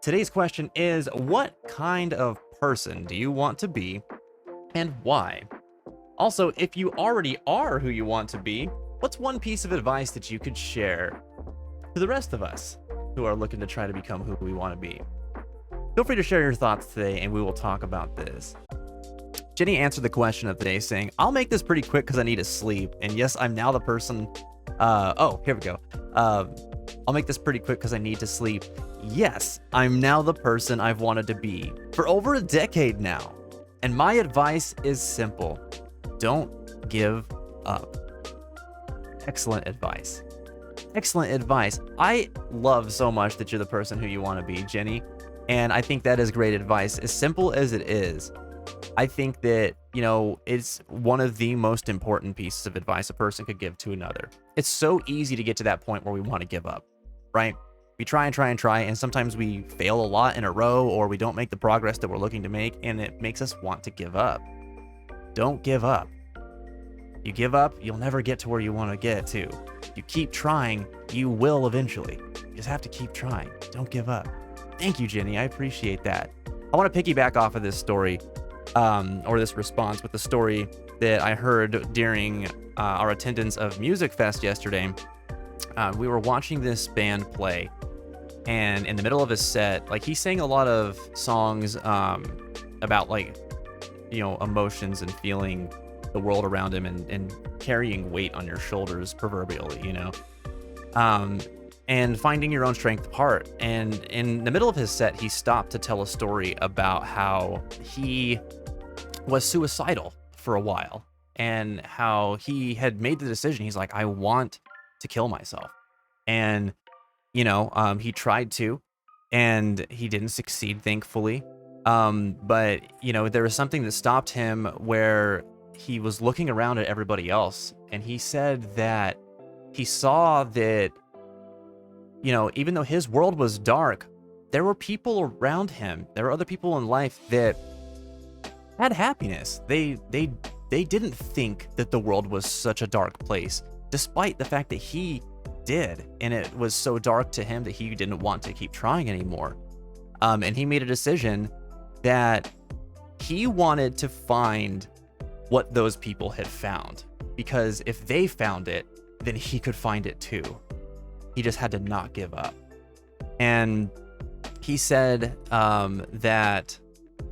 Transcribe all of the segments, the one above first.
Today's question is, what kind of person do you want to be and why? Also, if you already are who you want to be, what's one piece of advice that you could share to the rest of us who are looking to try to become who we want to be? Feel free to share your thoughts today and we will talk about this. Jenny answered the question of the day saying, I'll make this pretty quick because I need to sleep. And yes, I'm now the person. Here we go. I'll make this pretty quick because I need to sleep. Yes, I'm now the person I've wanted to be for over a decade now. And my advice is simple. Don't give up. Excellent advice. Excellent advice. I love so much that you're the person who you want to be, Jenny. And I think that is great advice. As simple as it is, I think that, it's one of the most important pieces of advice a person could give to another. It's so easy to get to that point where we want to give up, right? We try and try and try, and sometimes we fail a lot in a row, or we don't make the progress that we're looking to make, and it makes us want to give up. Don't give up. You give up, you'll never get to where you want to get to. You keep trying, you will eventually. You just have to keep trying. Don't give up. Thank you, Jenny. I appreciate that. I want to piggyback off of this story, or this response with the story that I heard during our attendance of Music Fest yesterday. We were watching this band play, and in the middle of his set, he sang a lot of songs about emotions and feeling the world around him and carrying weight on your shoulders, proverbially, and finding your own strength apart. And in the middle of his set, he stopped to tell a story about how he was suicidal for a while and how he had made the decision. He's like, I want to kill myself. And, he tried to, and he didn't succeed, thankfully. But, there was something that stopped him where he was looking around at everybody else. And he said that he saw that, even though his world was dark, there were people around him. There were other people in life that had happiness. They didn't think that the world was such a dark place, despite the fact that he did. And it was so dark to him that he didn't want to keep trying anymore. And he made a decision that he wanted to find what those people had found, because if they found it, then he could find it too. He just had to not give up. And he said that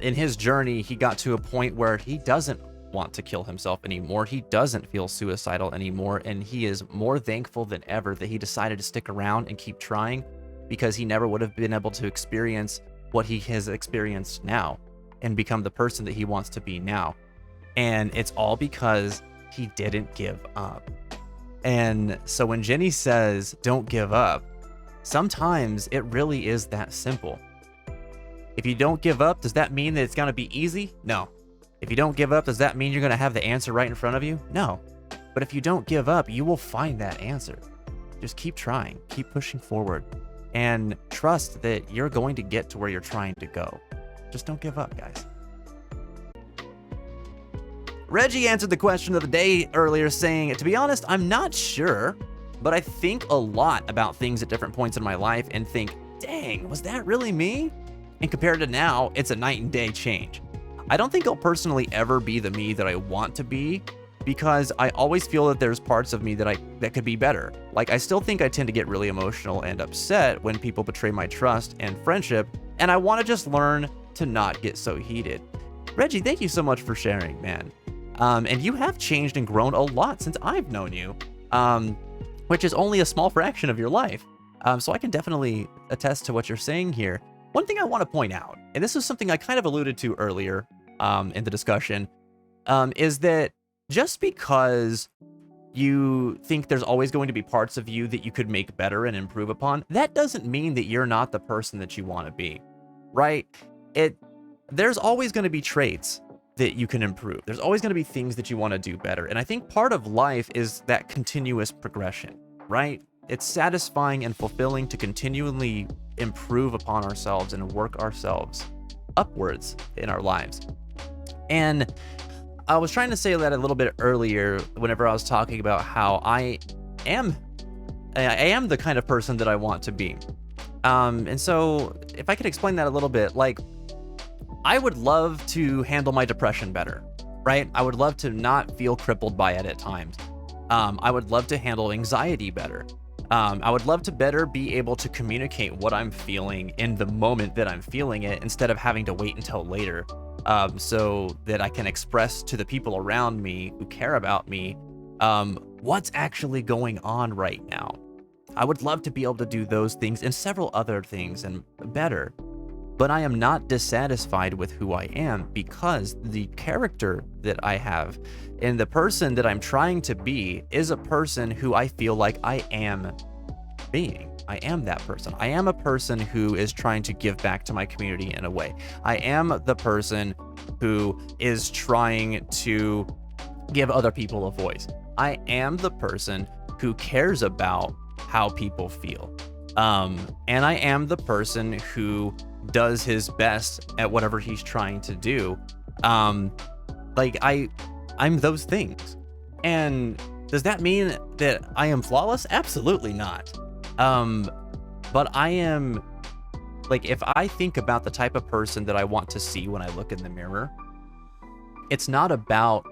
in his journey, he got to a point where he doesn't want to kill himself anymore. He doesn't feel suicidal anymore. And he is more thankful than ever that he decided to stick around and keep trying, because he never would have been able to experience what he has experienced now and become the person that he wants to be now. And it's all because he didn't give up. And so when Jenny says, don't give up, sometimes it really is that simple. If you don't give up, does that mean that it's going to be easy? No. If you don't give up, does that mean you're going to have the answer right in front of you? No. But if you don't give up, you will find that answer. Just keep trying, keep pushing forward, and trust that you're going to get to where you're trying to go. Just don't give up, guys. Reggie answered the question of the day earlier saying, to be honest, I'm not sure, but I think a lot about things at different points in my life and think, dang, was that really me? And compared to now, it's a night and day change. I don't think I'll personally ever be the me that I want to be, because I always feel that there's parts of me that could be better. I still think I tend to get really emotional and upset when people betray my trust and friendship, and I want to just learn to not get so heated. Reggie, thank you so much for sharing, man. And you have changed and grown a lot since I've known you, which is only a small fraction of your life. So I can definitely attest to what you're saying here. One thing I want to point out, and this is something I kind of alluded to earlier in the discussion, is that just because you think there's always going to be parts of you that you could make better and improve upon, that doesn't mean that you're not the person that you want to be, right? There's always going to be traits that you can improve. There's always going to be things that you want to do better. And I think part of life is that continuous progression, right? It's satisfying and fulfilling to continually improve upon ourselves and work ourselves upwards in our lives. And I was trying to say that a little bit earlier whenever I was talking about how I am the kind of person that I want to be. And so if I could explain that a little bit, like, I would love to handle my depression better, right? I would love to not feel crippled by it at times. I would love to handle anxiety better. I would love to better be able to communicate what I'm feeling in the moment that I'm feeling it instead of having to wait until later, so that I can express to the people around me who care about me what's actually going on right now. I would love to be able to do those things and several other things and better. But I am not dissatisfied with who I am, because the character that I have and the person that I'm trying to be is a person who I feel like I am being. I am that person. I am a person who is trying to give back to my community in a way. I am the person who is trying to give other people a voice. I am the person who cares about how people feel. And I am the person who does his best at whatever he's trying to do. Like I'm those things. And does that mean that I am flawless? Absolutely not. But I am, like, if I think about the type of person that I want to see when I look in the mirror, it's not about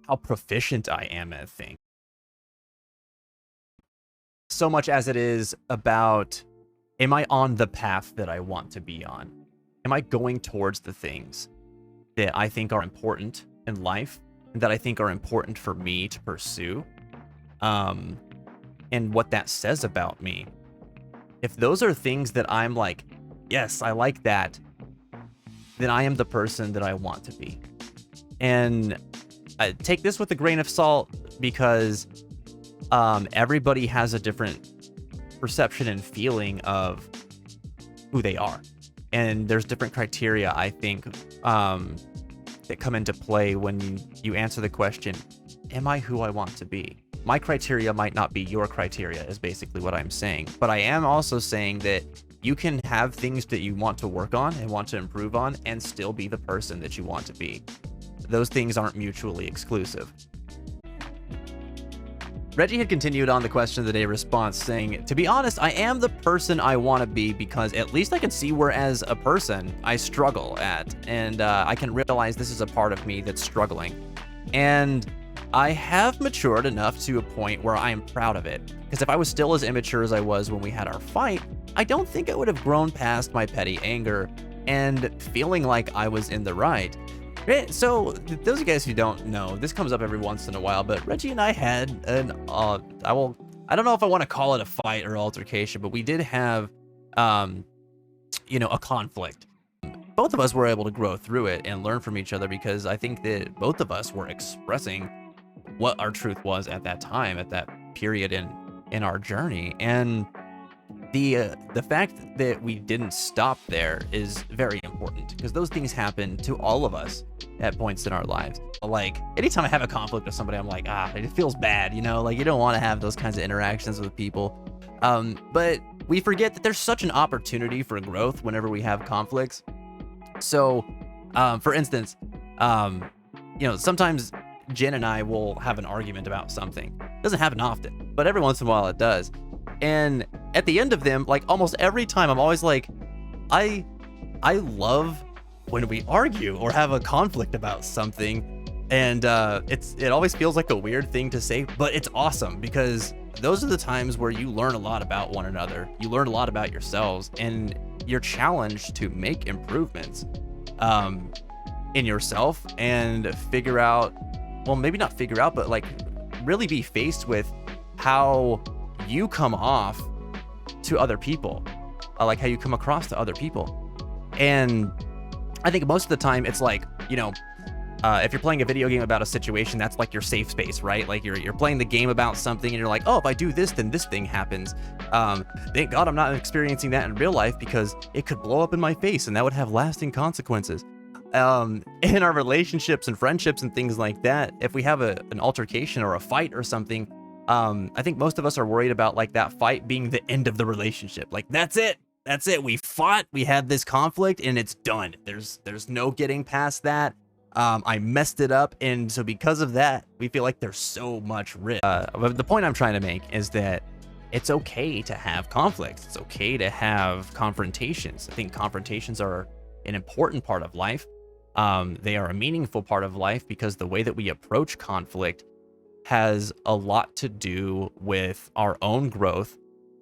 how proficient I am at things so much as it is about, am I on the path that I want to be on? Am I going towards the things that I think are important in life and that I think are important for me to pursue? And what that says about me. If those are things that I'm like, yes, I like that, then I am the person that I want to be. And I take this with a grain of salt, because everybody has a different perception and feeling of who they are. And there's different criteria, I think, that come into play when you answer the question, am I who I want to be? My criteria might not be your criteria, is basically what I'm saying. But I am also saying that you can have things that you want to work on and want to improve on and still be the person that you want to be. Those things aren't mutually exclusive. Reggie had continued on the question of the day response, saying, to be honest, I am the person I want to be, because at least I can see where as a person I struggle at, and I can realize this is a part of me that's struggling. And I have matured enough to a point where I am proud of it, because if I was still as immature as I was when we had our fight, I don't think I would have grown past my petty anger and feeling like I was in the right. So, those of you guys who don't know, this comes up every once in a while, but Reggie and I had an, I don't know if I want to call it a fight or altercation, but we did have, a conflict. Both of us were able to grow through it and learn from each other, because I think that both of us were expressing what our truth was at that time, at that period in our journey. And the fact that we didn't stop there is very important, because those things happen to all of us at points in our lives. Like, anytime I have a conflict with somebody, I'm like, it feels bad, like you don't want to have those kinds of interactions with people. But we forget that there's such an opportunity for growth whenever we have conflicts. So, for instance, sometimes Jen and I will have an argument about something. It doesn't happen often, but every once in a while it does. And at the end of them, like almost every time, I'm always like, I love when we argue or have a conflict about something. And it always feels like a weird thing to say, but it's awesome, because those are the times where you learn a lot about one another. You learn a lot about yourselves, and you're challenged to make improvements in yourself and figure out, well, maybe not figure out, but like really be faced with how you come off to other people, like how you come across to other people. And I think most of the time it's like, if you're playing a video game about a situation, that's like your safe space, right? Like you're playing the game about something and you're like, oh, if I do this, then this thing happens. Thank God I'm not experiencing that in real life, because it could blow up in my face and that would have lasting consequences. In our relationships and friendships and things like that, if we have an altercation or a fight or something, I think most of us are worried about like that fight being the end of the relationship. Like, that's it. We fought, we had this conflict, and it's done. There's no getting past that. I messed it up, and so because of that, we feel like there's so much risk. But the point I'm trying to make is that it's okay to have conflicts. It's okay to have confrontations. I think confrontations are an important part of life. They are a meaningful part of life because the way that we approach conflict has a lot to do with our own growth,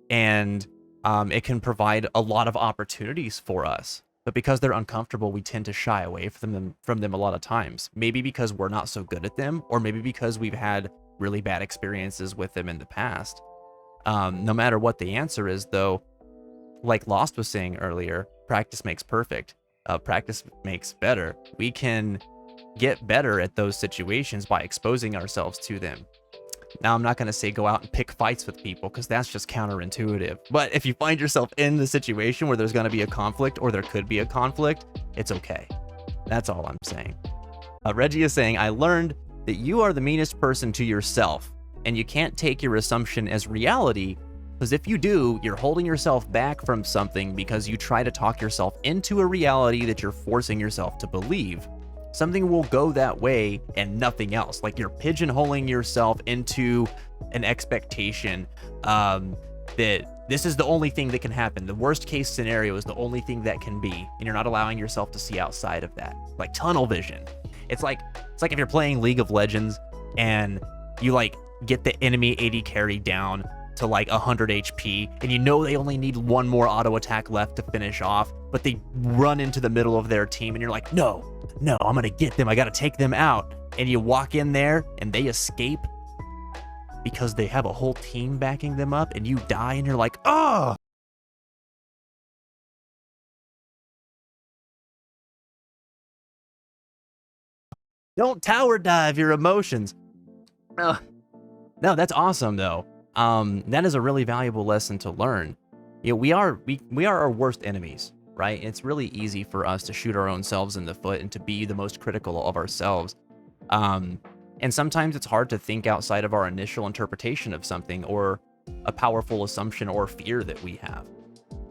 and it can provide a lot of opportunities for us. But because they're uncomfortable, we tend to shy away from them a lot of times. Maybe because we're not so good at them, or maybe because we've had really bad experiences with them in the past. No matter what the answer is, though, like Lost was saying earlier, practice makes perfect. Practice makes better. We can get better at those situations by exposing ourselves to them. Now, I'm not going to say go out and pick fights with people because that's just counterintuitive. But if you find yourself in the situation where there's going to be a conflict, or there could be a conflict, it's okay. That's all I'm saying. Reggie is saying, I learned that you are the meanest person to yourself, and you can't take your assumption as reality, because if you do, you're holding yourself back from something because you try to talk yourself into a reality that you're forcing yourself to believe. Something will go that way and nothing else. Like you're pigeonholing yourself into an expectation that this is the only thing that can happen. The worst case scenario is the only thing that can be, and you're not allowing yourself to see outside of that. Like tunnel vision. It's like if you're playing League of Legends and you like get the enemy AD carry down to like 100 HP, and you know they only need one more auto attack left to finish off, but they run into the middle of their team, and you're like, no, I'm gonna get them, I gotta take them out. And you walk in there, and they escape because they have a whole team backing them up, and you die, and you're like, oh! Don't tower dive your emotions. No, that's awesome, though. That is a really valuable lesson to learn. You know, we are our worst enemies, right? It's really easy for us to shoot our own selves in the foot and to be the most critical of ourselves. And sometimes it's hard to think outside of our initial interpretation of something, or a powerful assumption or fear that we have.